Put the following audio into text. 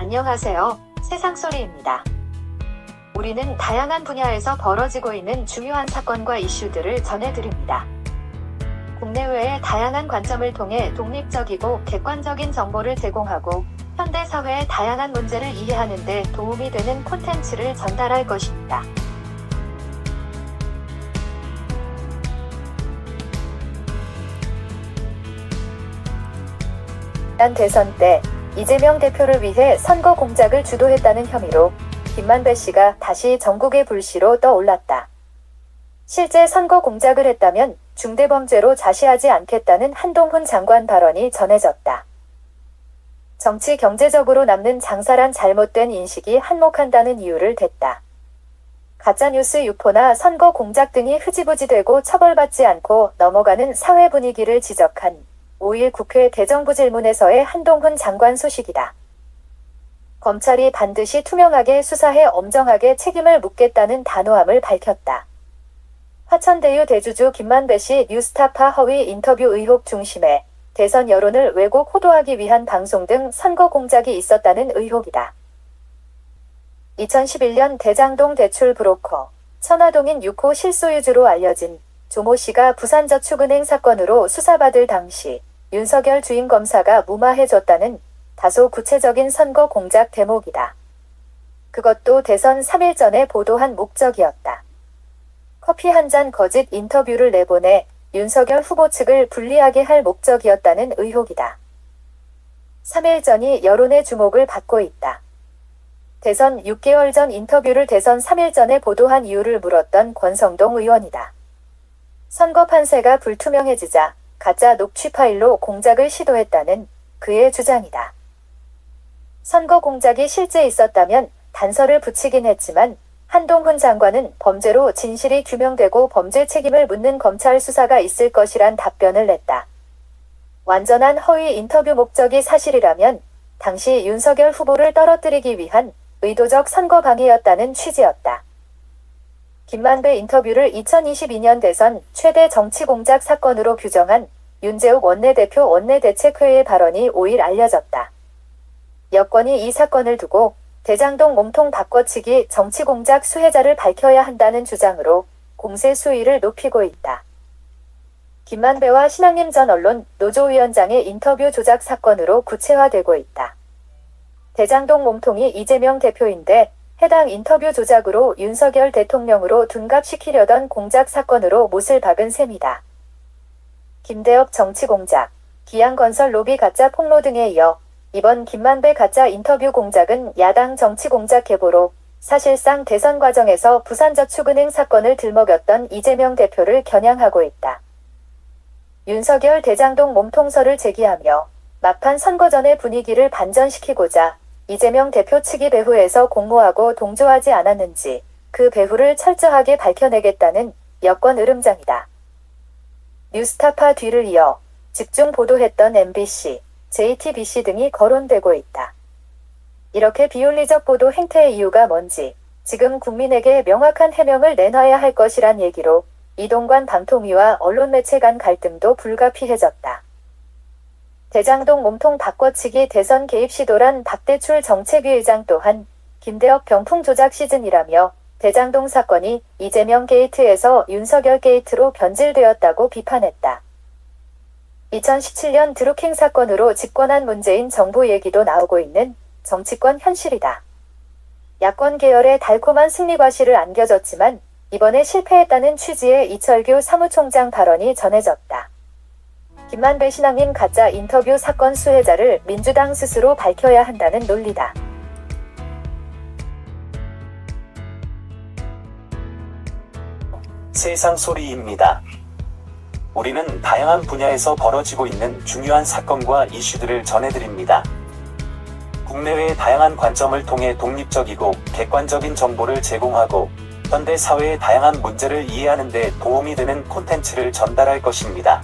안녕하세요. 세상소리입니다. 우리는 다양한 분야에서 벌어지고 있는 중요한 사건과 이슈들을 전해드립니다. 국내외의 다양한 관점을 통해 독립적이고 객관적인 정보를 제공하고 현대 사회의 다양한 문제를 이해하는 데 도움이 되는 콘텐츠를 전달할 것입니다. 지난 대선 때 이재명 대표를 위해 선거 공작을 주도했다는 혐의로 김만배 씨가 다시 전국의 불씨로 떠올랐다. 실제 선거 공작을 했다면 중대범죄로 자시하지 않겠다는 한동훈 장관 발언이 전해졌다. 정치 경제적으로 남는 장사란 잘못된 인식이 한몫한다는 이유를 댔다. 가짜뉴스 유포나 선거 공작 등이 흐지부지되고 처벌받지 않고 넘어가는 사회 분위기를 지적한 5일 국회 대정부질문에서의 한동훈 장관 소식이다. 검찰이 반드시 투명하게 수사해 엄정하게 책임을 묻겠다는 단호함을 밝혔다. 화천대유 대주주 김만배 씨 뉴스타파 허위 인터뷰 의혹 중심에 대선 여론을 왜곡 호도하기 위한 방송 등 선거 공작이 있었다는 의혹이다. 2011년 대장동 대출 브로커 천화동인 6호 실소유주로 알려진 조모 씨가 부산저축은행 사건으로 수사받을 당시 윤석열 주임검사가 무마해줬다는 다소 구체적인 선거 공작 대목이다. 그것도 대선 3일 전에 보도한 목적이었다. 커피 한 잔 거짓 인터뷰를 내보내 윤석열 후보 측을 불리하게 할 목적이었다는 의혹이다. 3일 전이 여론의 주목을 받고 있다. 대선 6개월 전 인터뷰를 대선 3일 전에 보도한 이유를 물었던 권성동 의원이다. 선거 판세가 불투명해지자 가짜 녹취 파일로 공작을 시도했다는 그의 주장이다. 선거 공작이 실제 있었다면 단서를 붙이긴 했지만 한동훈 장관은 범죄로 진실이 규명되고 범죄 책임을 묻는 검찰 수사가 있을 것이란 답변을 냈다. 완전한 허위 인터뷰 목적이 사실이라면 당시 윤석열 후보를 떨어뜨리기 위한 의도적 선거 방해였다는 취지였다. 김만배 인터뷰를 2022년 대선 최대 정치 공작 사건으로 규정한 윤재욱 원내대표 원내대책회의 발언이 5일 알려졌다. 여권이 이 사건을 두고 대장동 몸통 바꿔치기 정치 공작 수혜자를 밝혀야 한다는 주장으로 공세 수위를 높이고 있다. 김만배와 신앙림 전 언론 노조위원장의 인터뷰 조작 사건으로 구체화되고 있다. 대장동 몸통이 이재명 대표인데 해당 인터뷰 조작으로 윤석열 대통령으로 둔갑시키려던 공작 사건으로 못을 박은 셈이다. 김대엽 정치 공작, 기양건설 로비 가짜 폭로 등에 이어 이번 김만배 가짜 인터뷰 공작은 야당 정치 공작 계보로 사실상 대선 과정에서 부산저축은행 사건을 들먹였던 이재명 대표를 겨냥하고 있다. 윤석열 대장동 몸통설을 제기하며 막판 선거 전의 분위기를 반전시키고자 이재명 대표 측이 배후에서 공모하고 동조하지 않았는지 그 배후를 철저하게 밝혀내겠다는 여권 으름장이다. 뉴스타파 뒤를 이어 집중 보도했던 MBC, JTBC 등이 거론되고 있다. 이렇게 비윤리적 보도 행태의 이유가 뭔지 지금 국민에게 명확한 해명을 내놔야 할 것이란 얘기로 이동관 방통위와 언론매체 간 갈등도 불가피해졌다. 대장동 몸통 바꿔치기 대선 개입 시도란 박대출 정책위 의장 또한 김대엽 병풍 조작 시즌이라며 대장동 사건이 이재명 게이트에서 윤석열 게이트로 변질되었다고 비판했다. 2017년 드루킹 사건으로 집권한 문재인 정부 얘기도 나오고 있는 정치권 현실이다. 야권 계열의 달콤한 승리 과실을 안겨줬지만 이번에 실패했다는 취지의 이철규 사무총장 발언이 전해졌다. 김만배 신앙림 가짜 인터뷰 사건 수혜자를 민주당 스스로 밝혀야 한다는 논리다. 세상소리입니다. 우리는 다양한 분야에서 벌어지고 있는 중요한 사건과 이슈들을 전해드립니다. 국내외의 다양한 관점을 통해 독립적이고 객관적인 정보를 제공하고 현대 사회의 다양한 문제를 이해하는 데 도움이 되는 콘텐츠를 전달할 것입니다.